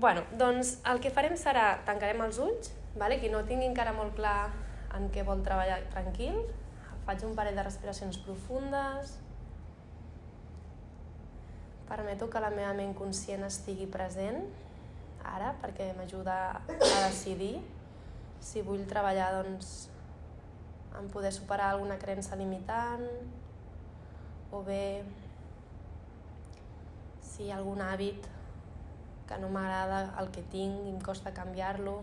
Bueno, doncs el que farem serà, tancarem els ulls, qui no tingui encara molt clar en què vol treballar tranquil, faig un parell de respiracions profundes, permeto que la meva ment conscient estigui present ara perquè m'ajuda a decidir si vull treballar en poder superar alguna creença limitant o bé si hi ha algun hàbit que no m'agrada el que tinc i em costa canviar-lo,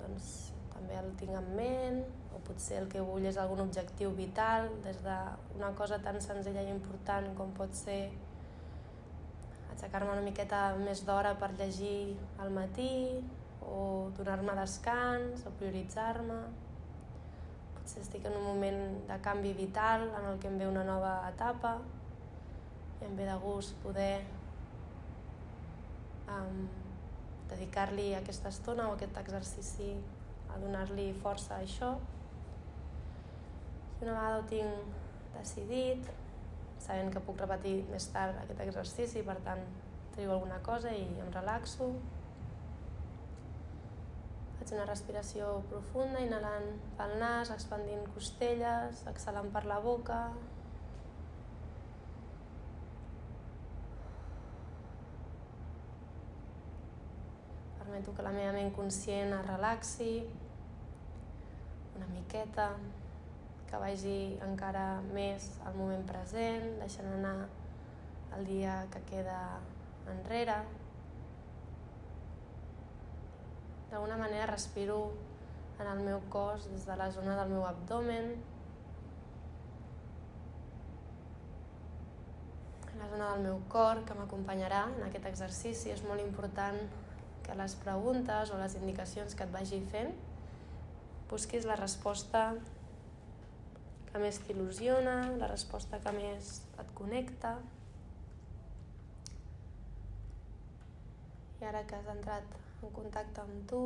doncs també el tinc en ment, o potser el que vull és algun objectiu vital, des d'una cosa tan senzilla i important com pot ser aixecar-me una miqueta més d'hora per llegir al matí, o donar-me descans, o prioritzar-me. Potser estic en un moment de canvi vital en el que em ve una nova etapa i em ve de gust poder dedicar-li aquesta estona o aquest exercici a donar-li força a això. I una vegada ho tinc decidit, sabent que puc repetir més tard aquest exercici, per tant trio alguna cosa i em relaxo. Faig una respiració profunda, inhalant pel nas, expandint costelles, exhalant per la boca. Permeto que la meva ment conscient es relaxi una miqueta, que vagi encara més al moment present, deixant anar el dia que queda enrere. D'alguna manera respiro en el meu cos des de la zona del meu abdomen, la zona del meu cor que m'acompanyarà en aquest exercici. És molt important que les preguntes o les indicacions que et vagi fent busquis la resposta que més t'il·lusiona, la resposta que més et connecta. I ara que has entrat en contacte amb tu,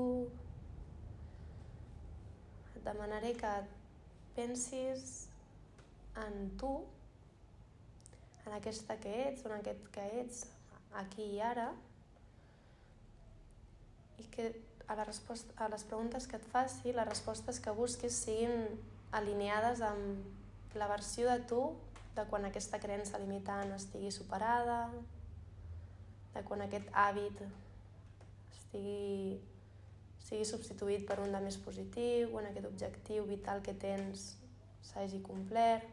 et demanaré que pensis en tu, en aquesta que ets, o en aquest que ets aquí i ara, i que a les preguntes que et faci, les respostes que busquis siguin alineades amb la versió de tu de quan aquesta creença limitant estigui superada, de quan aquest hàbit sigui substituït per un de més positiu, quan aquest objectiu vital que tens s'hagi complert.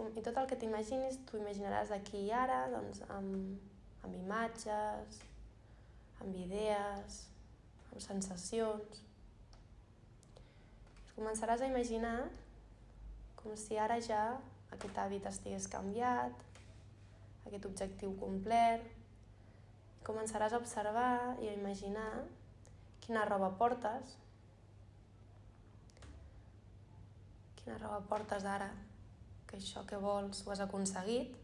I tot el que t'imaginis, t'ho imaginaràs aquí i ara, amb imatges, amb idees, amb sensacions. Començaràs a imaginar com si ara ja aquest hàbit estigués canviat, aquest objectiu complert. Començaràs a observar i a imaginar quina roba portes. Quina roba portes ara, que això que vols ho has aconseguit.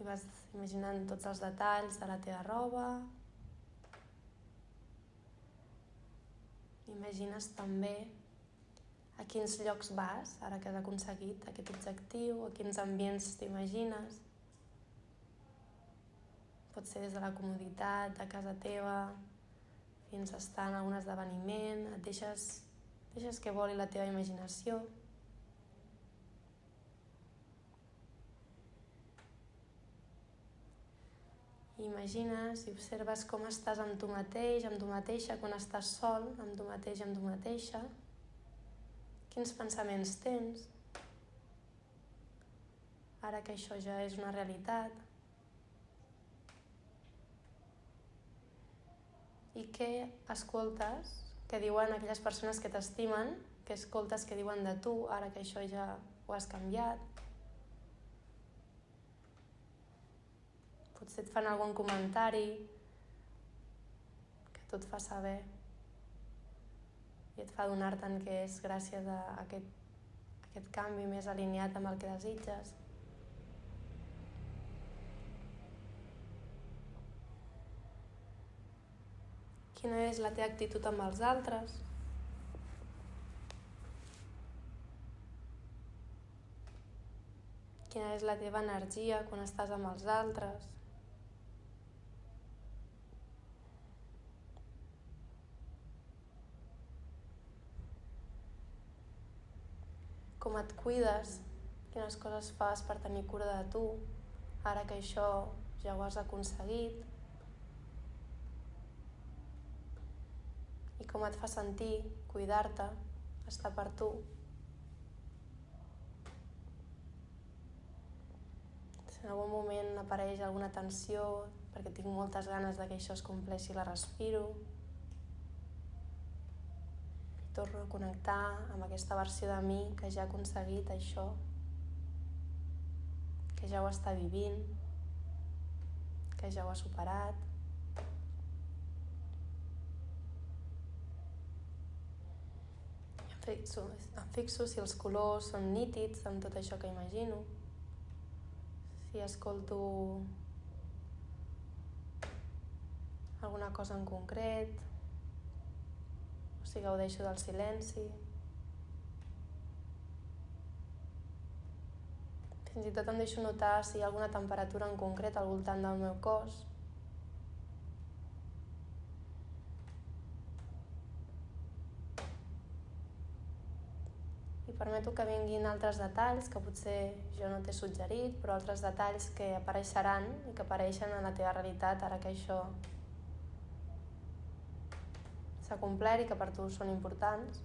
I vas imaginant tots els detalls de la teva roba. Imagines també a quins llocs vas, ara que has aconseguit aquest objectiu, a quins ambients t'imagines. Pot ser des de la comoditat de casa teva fins a estar en algun esdeveniment. Et deixes que voli la teva imaginació. Imagines i observes com estàs amb tu mateix, amb tu mateixa, quan estàs sol, amb tu mateix, amb tu mateixa. Quins pensaments tens? Ara que això ja és una realitat. I què escoltes que diuen aquelles persones que t'estimen, que escoltes que diuen de tu, ara que això ja ho has canviat? Potser et fan algun comentari que tot fa saber i et fa adonar-te'n que és gràcies a aquest canvi més alineat amb el que desitges. Quina és la teva actitud amb els altres? Quina és la teva energia quan estàs amb els altres. Com et cuides, quines coses fas per tenir cura de tu, ara que això ja ho has aconseguit. I com et fa sentir cuidar-te, estar per tu. Si en algun moment apareix alguna tensió, perquè tinc moltes ganes de que això es compleixi, la respiro. I torno a connectar amb aquesta versió de mi que ja ha aconseguit això, que ja ho està vivint, que ja ho ha superat. Em fixo si els colors són nítids amb tot això que imagino, si escolto alguna cosa en concret, o si gaudeixo del silenci. Fins i tot em deixo notar si hi ha alguna temperatura en concret al voltant del meu cos. I permeto que vinguin altres detalls que potser jo no t'he suggerit, però altres detalls que apareixeran i que apareixen en la teva realitat ara que això s'ha complert i que per tu són importants.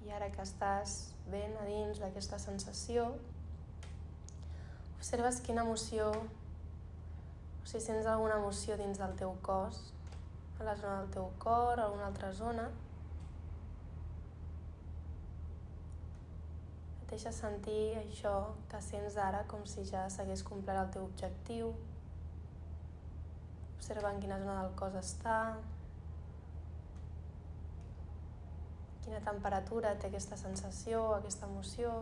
I ara que estàs ben a dins d'aquesta sensació, observes quina emoció, o si sents alguna emoció dins del teu cos, a la zona del teu cor, a alguna altra zona. Et deixa sentir això que sents ara com si ja s'hagués complert el teu objectiu. Observa en quina zona del cos està, quina temperatura té aquesta sensació, aquesta emoció.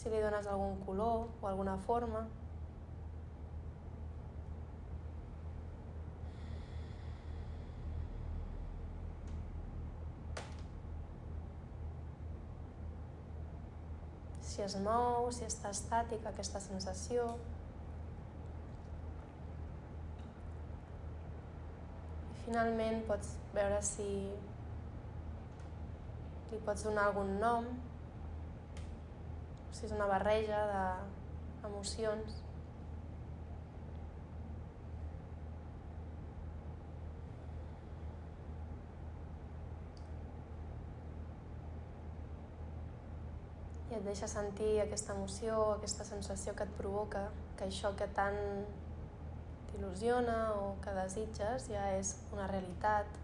Si li dones algun color o alguna forma. Si es mou, si està estàtica aquesta sensació. I finalment pots veure si li pots donar algun nom, si és una barreja d'emocions. I et deixa sentir aquesta emoció, aquesta sensació que et provoca, que això que tant t'il·lusiona o que desitges ja és una realitat.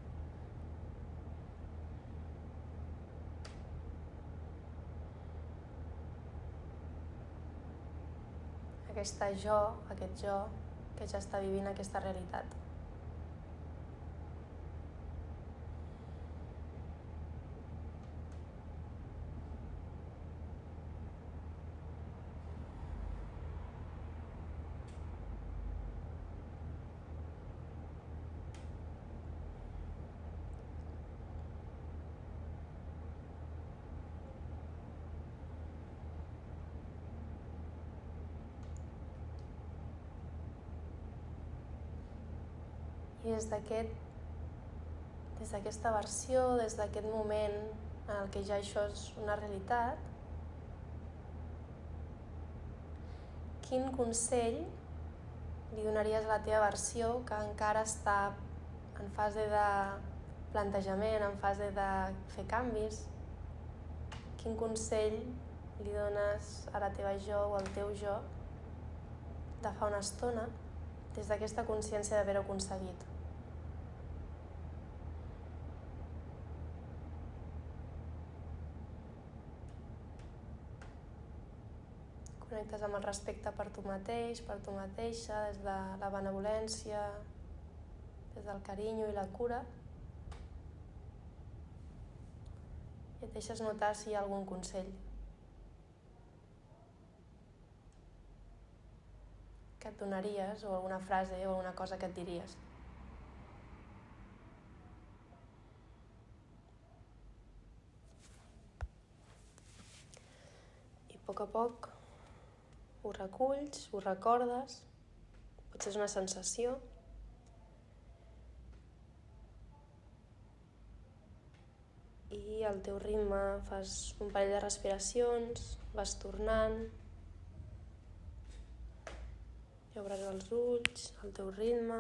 Aquest jo que ja està vivint aquesta realitat. I des d'aquesta versió, des d'aquest moment en el que ja això és una realitat, quin consell li donaries a la teva versió que encara està en fase de plantejament, en fase de fer canvis? Quin consell li dones a la teva jo o al teu jo de fa una estona des d'aquesta consciència d'haver-ho aconseguit? Connectes amb el respecte per tu mateix, per tu mateixa, des de la benevolència, des del carinyo i la cura. I et deixes notar si hi ha algun consell. que et donaries o alguna frase o alguna cosa que et diries. I a poc ho reculls, ho recordes, potser és una sensació. I al teu ritme fas un parell de respiracions, vas tornant, i obres els ulls al teu ritme.